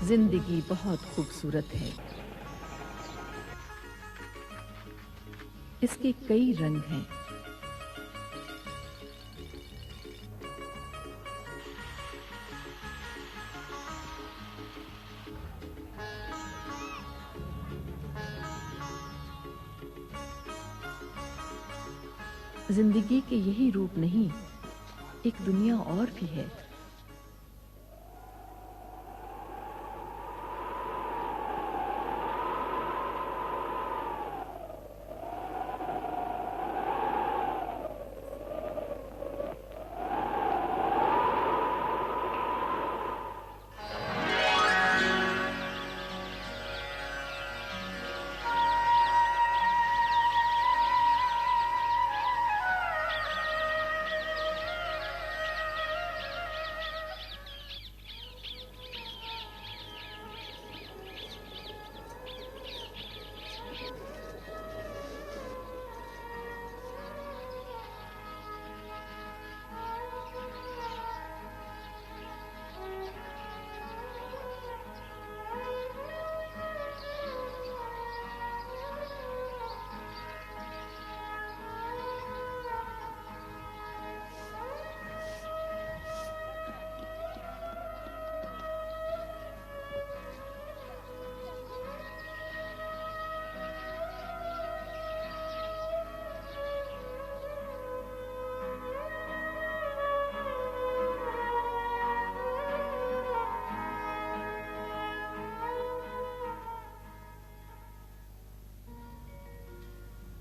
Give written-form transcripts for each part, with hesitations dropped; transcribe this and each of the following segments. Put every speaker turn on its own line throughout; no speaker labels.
زندگی بہت خوبصورت ہے. اس کے کئی رنگ ہیں. زندگی کے یہی روپ نہیں، ایک دنیا اور بھی ہے.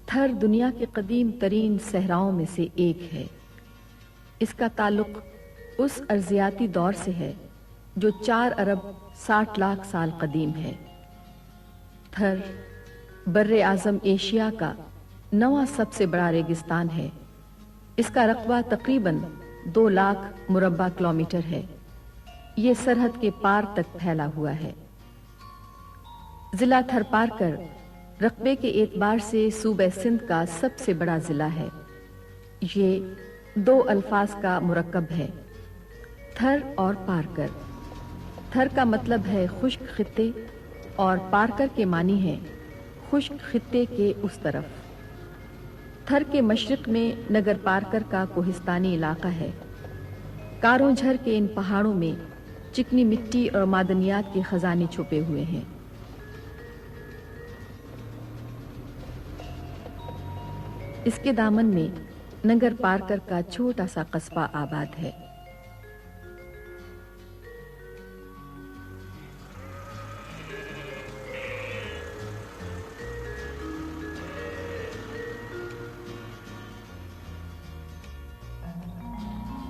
تھر دنیا کے قدیم ترین صحراؤں میں سے ایک ہے. اس کا تعلق اس ارضیاتی دور سے ہے جو 4 ارب 60 لاکھ سال قدیم ہے. تھر بر اعظم ایشیا کا 9واں سب سے بڑا ریگستان ہے. اس کا رقبہ تقریباً 2 لاکھ مربع کلومیٹر ہے. یہ سرحد کے پار تک پھیلا ہوا ہے. ضلع تھر پارکر رقبے کے اعتبار سے صوبہ سندھ کا سب سے بڑا ضلع ہے. یہ 2 الفاظ کا مرکب ہے، تھر اور پارکر. تھر کا مطلب ہے خشک خطے اور پارکر کے معنی ہے خشک خطے کے اس طرف. تھر کے مشرق میں نگر پارکر کا کوہستانی علاقہ ہے. کاروں جھر کے ان پہاڑوں میں چکنی مٹی اور معدنیات کے خزانے چھپے ہوئے ہیں. اس کے دامن میں نگر پارکر کا چھوٹا سا قصبہ آباد ہے.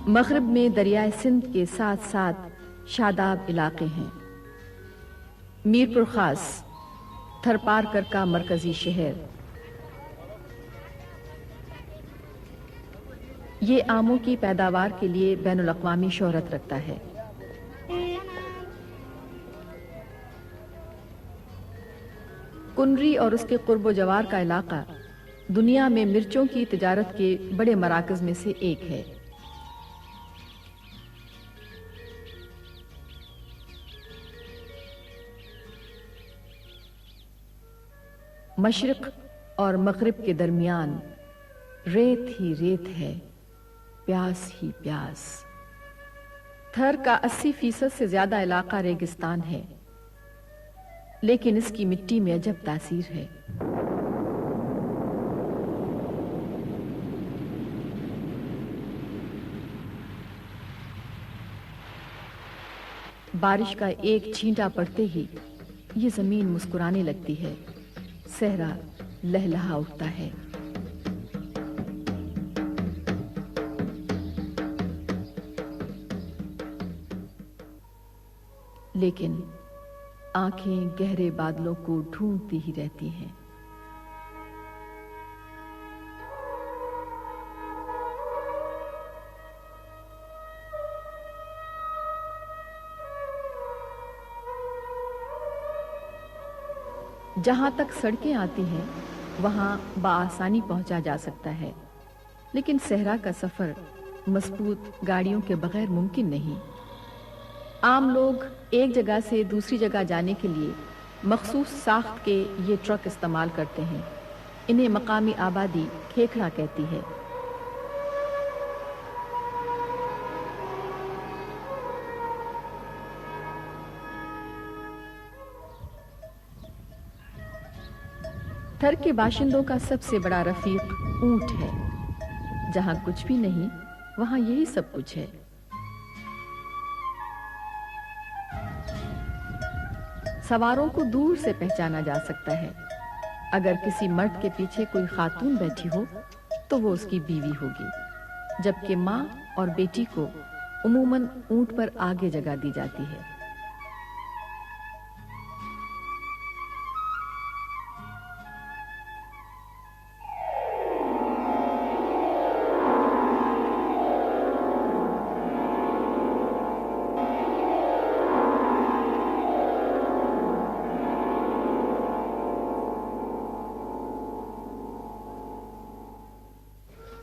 مغرب میں دریائے سندھ کے ساتھ ساتھ شاداب علاقے ہیں. میرپور خاص تھر پارکر کا مرکزی شہر. یہ آموں کی پیداوار کے لیے بین الاقوامی شہرت رکھتا ہے. کنری اور اس کے قرب و جوار کا علاقہ دنیا میں مرچوں کی تجارت کے بڑے مراکز میں سے ایک ہے. مشرق اور مغرب کے درمیان ریت ہی ریت ہے، پیاس ہی پیاس. تھر کا 80% سے زیادہ علاقہ ریگستان ہے، لیکن اس کی مٹی میں عجب تاثیر ہے. بارش کا ایک چھینٹا پڑتے ہی یہ زمین مسکرانے لگتی ہے، صحرا لہلہا اٹھتا ہے. لیکن آنکھیں گہرے بادلوں کو ڈھونڈتی ہی رہتی ہیں. جہاں تک سڑکیں آتی ہیں وہاں بآسانی پہنچا جا سکتا ہے، لیکن صحرا کا سفر مضبوط گاڑیوں کے بغیر ممکن نہیں. عام لوگ ایک جگہ سے دوسری جگہ جانے کے لیے مخصوص ساخت کے یہ ٹرک استعمال کرتے ہیں۔ انہیں مقامی آبادی کھیکھڑا کہتی ہے۔ تھر کے باشندوں کا سب سے بڑا رفیق اونٹ ہے۔ جہاں کچھ بھی نہیں وہاں یہی سب کچھ ہے۔ سواروں کو دور سے پہچانا جا سکتا ہے۔ اگر کسی مرد کے پیچھے کوئی خاتون بیٹھی ہو تو وہ اس کی بیوی ہوگی، جبکہ ماں اور بیٹی کو عموماً اونٹ پر آگے جگہ دی جاتی ہے۔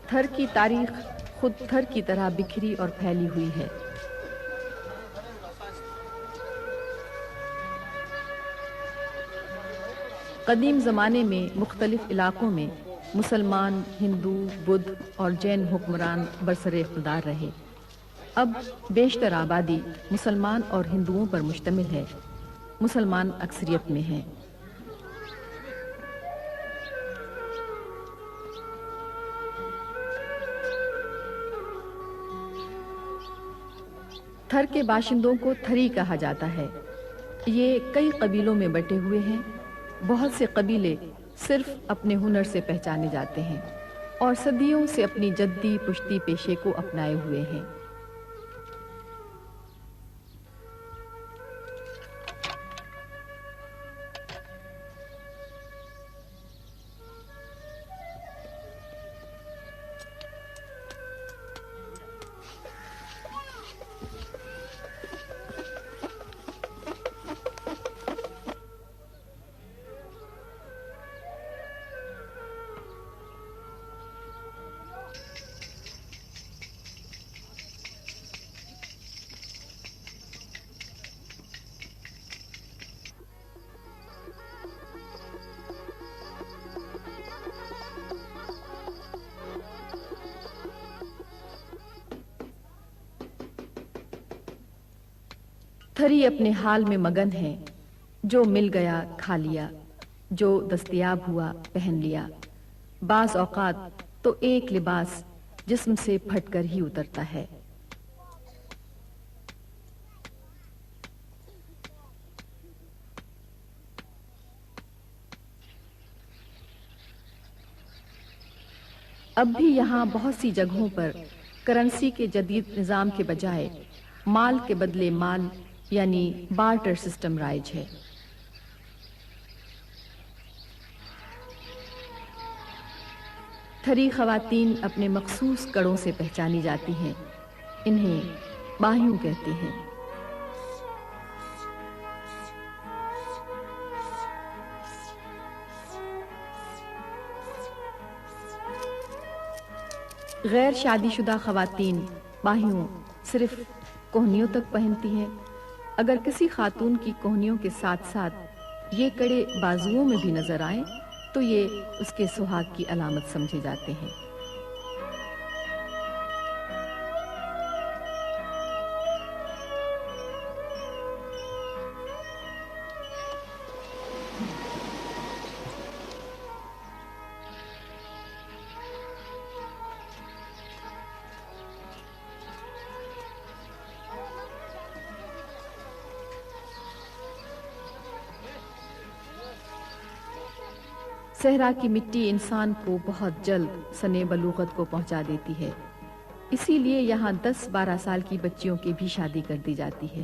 تھر کی تاریخ خود تھر کی طرح بکھری اور پھیلی ہوئی ہے۔ قدیم زمانے میں مختلف علاقوں میں مسلمان، ہندو، بدھ اور جین حکمران برسر اقتدار رہے۔ اب بیشتر آبادی مسلمان اور ہندوؤں پر مشتمل ہے۔ مسلمان اکثریت میں ہیں۔ تھر کے باشندوں کو تھری کہا جاتا ہے۔ یہ کئی قبیلوں میں بٹے ہوئے ہیں۔ بہت سے قبیلے صرف اپنے ہنر سے پہچانے جاتے ہیں اور صدیوں سے اپنی جدی پشتی پیشے کو اپنائے ہوئے ہیں۔ تھری اپنے حال میں مگن ہے۔ جو مل گیا کھا لیا، جو دستیاب ہوا پہن لیا۔ بعض اوقات تو ایک لباس جسم سے پھٹ کر ہی اترتا ہے۔ اب بھی یہاں بہت سی جگہوں پر کرنسی کے جدید نظام کے بجائے مال کے بدلے مال یعنی بارٹر سسٹم رائج ہے۔ تھری خواتین اپنے مخصوص کڑوں سے پہچانی جاتی ہیں۔ انہیں باہیوں کہتے ہیں۔ غیر شادی شدہ خواتین باہیوں صرف کوہنیوں تک پہنتی ہیں۔ اگر کسی خاتون کی کوہنیوں کے ساتھ ساتھ یہ کڑے بازوؤں میں بھی نظر آئیں تو یہ اس کے سہاگ کی علامت سمجھے جاتے ہیں۔ صحرا کی مٹی انسان کو بہت جلد سن بلوغت کو پہنچا دیتی ہے، اسی لیے یہاں 10-12 سال کی بچیوں کی بھی شادی کر دی جاتی ہے۔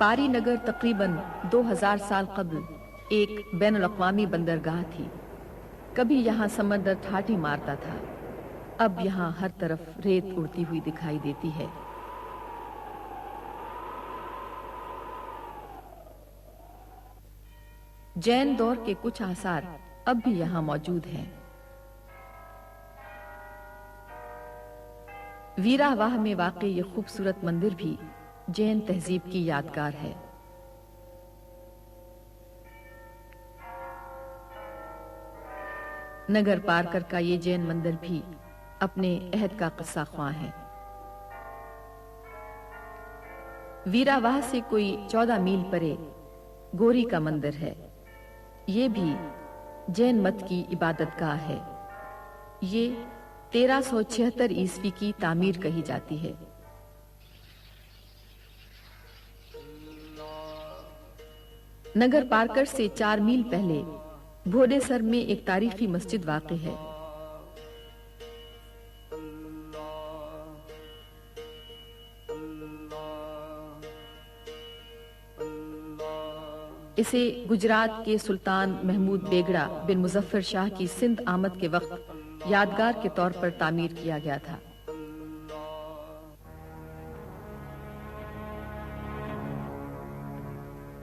پاری نگر تقریباً 2000 سال قبل ایک بین الاقوامی بندرگاہ تھی۔ کبھی یہاں سمندر ٹھاٹھی مارتا تھا، اب یہاں ہر طرف ریت اڑتی ہوئی دکھائی دیتی ہے۔ جین دور کے کچھ آثار اب بھی یہاں موجود ہیں۔ ویرا واہ میں واقع یہ خوبصورت مندر بھی جین تہذیب کی یادگار ہے۔ نگر پارکر کا یہ جین مندر بھی اپنے عہد کا قصہ خواں ہے۔ ویرا واہ سے کوئی 14 میل پرے گوری کا مندر ہے۔ یہ بھی جین مت کی عبادت گاہ ہے۔ یہ 1376 عیسوی کی تعمیر کہی جاتی ہے۔ نگر پارکر سے 4 میل پہلے بھوڈے سر میں ایک تاریخی مسجد واقع ہے۔ اسے گجرات کے سلطان محمود بیگڑا بن مظفر شاہ کی سندھ آمد کے وقت یادگار کے طور پر تعمیر کیا گیا تھا۔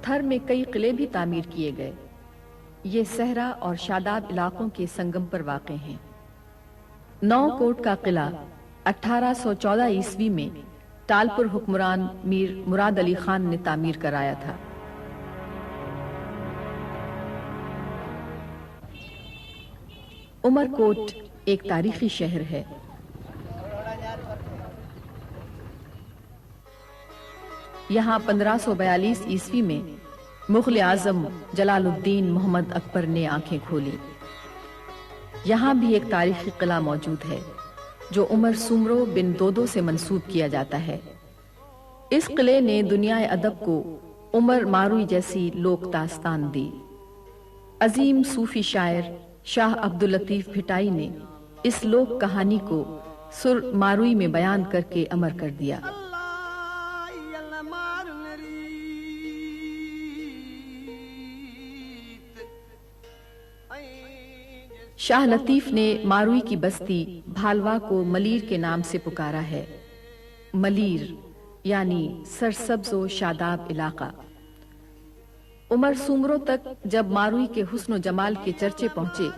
تھر میں کئی قلعے بھی تعمیر کیے گئے۔ یہ صحرا اور شاداب علاقوں کے سنگم پر واقع ہیں۔ 9 کوٹ کا قلعہ 1814 عیسوی میں ٹالپور حکمران میر مراد علی خان نے تعمیر کرایا تھا۔ عمر کوٹ ایک تاریخی شہر ہے۔ یہاں 1542 عیسوی میں مغل اعظم جلال الدین محمد اکبر نے آنکھیں کھولی۔ یہاں بھی ایک تاریخی قلعہ موجود ہے جو عمر سومرو بن دودو سے منسوب کیا جاتا ہے۔ اس قلعے نے دنیا ادب کو عمر ماروئی جیسی لوک داستان دی۔ عظیم صوفی شاعر شاہ عبداللطیف بھٹائی نے اس لوک کہانی کو سر ماروئی میں بیان کر کے امر کر دیا۔ شاہ لطیف نے ماروئی کی بستی بھالوا کو ملیر کے نام سے پکارا ہے۔ ملیر یعنی سرسبز و شاداب علاقہ۔ عمر سومرو تک جب ماروئی کے حسن و جمال کے چرچے پہنچے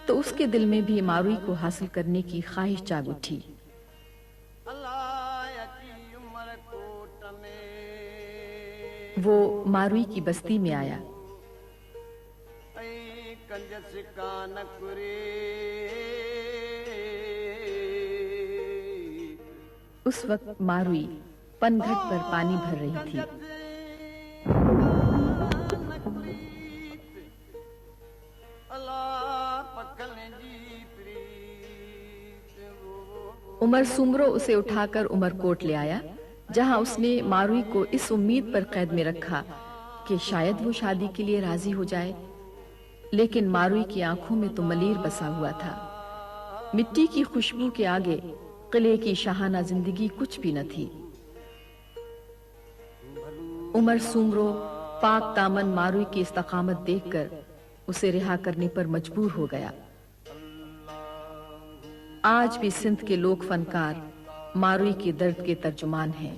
تو اس کے دل میں بھی ماروئی کو حاصل کرنے کی خواہش جاگ اٹھی۔ وہ ماروئی کی بستی میں آیا۔ اس وقت ماروئی پن گھٹ پر پانی بھر رہی تھی۔ عمر سومرو اسے اٹھا کر عمر کوٹ لے آیا، جہاں اس نے ماروئی کو اس امید پر قید میں رکھا کہ شاید وہ شادی کے لیے راضی ہو جائے، لیکن ماروئی کی آنکھوں میں تو ملیر بسا ہوا تھا۔ مٹی کی خوشبو کے آگے قلعے کی شاہانہ زندگی کچھ بھی نہ تھی۔ عمر سومرو پاک دامن ماروئی کی استقامت دیکھ کر اسے رہا کرنے پر مجبور ہو گیا۔ آج بھی سندھ کے لوک فنکار ماروئی کے درد کے ترجمان ہیں۔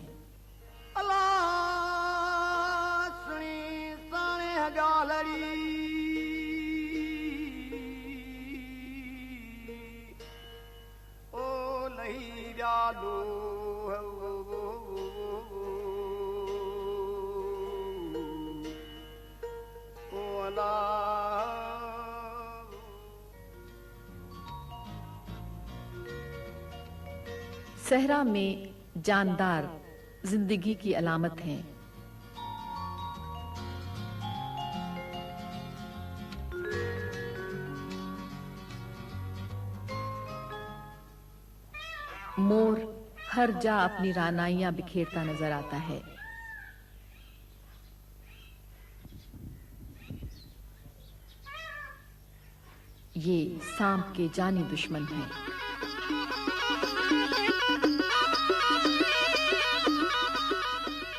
صحرا میں جاندار زندگی کی علامت ہیں۔ مور ہر جا اپنی رعنائیاں بکھیرتا نظر آتا ہے۔ یہ سانپ کے جانی دشمن ہیں۔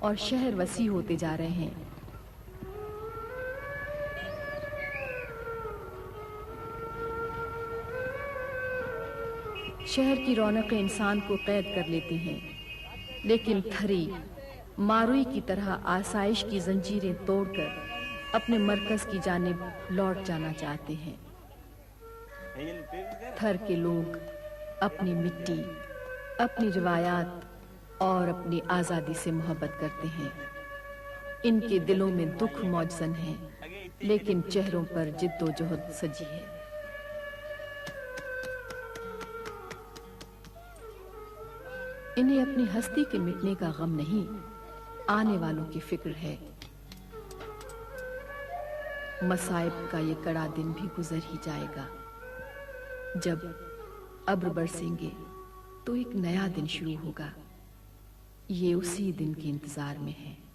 اور شہر وسیع ہوتے جا رہے ہیں۔ شہر کی رونقیں انسان کو قید کر لیتی ہیں، لیکن تھری ماروئی کی طرح آسائش کی زنجیریں توڑ کر اپنے مرکز کی جانب لوٹ جانا چاہتے ہیں۔ تھر کے لوگ اپنی مٹی، اپنی روایات اور اپنی آزادی سے محبت کرتے ہیں۔ ان کے دلوں میں دکھ موجزن ہے، لیکن چہروں پر جد و جہد سجی ہے۔ انہیں اپنی ہستی کے مٹنے کا غم نہیں، آنے والوں کی فکر ہے۔ مصائب کا یہ کڑا دن بھی گزر ہی جائے گا۔ جب ابر برسیں گے تو ایک نیا دن شروع ہوگا۔ یہ اسی دن کے انتظار میں ہے۔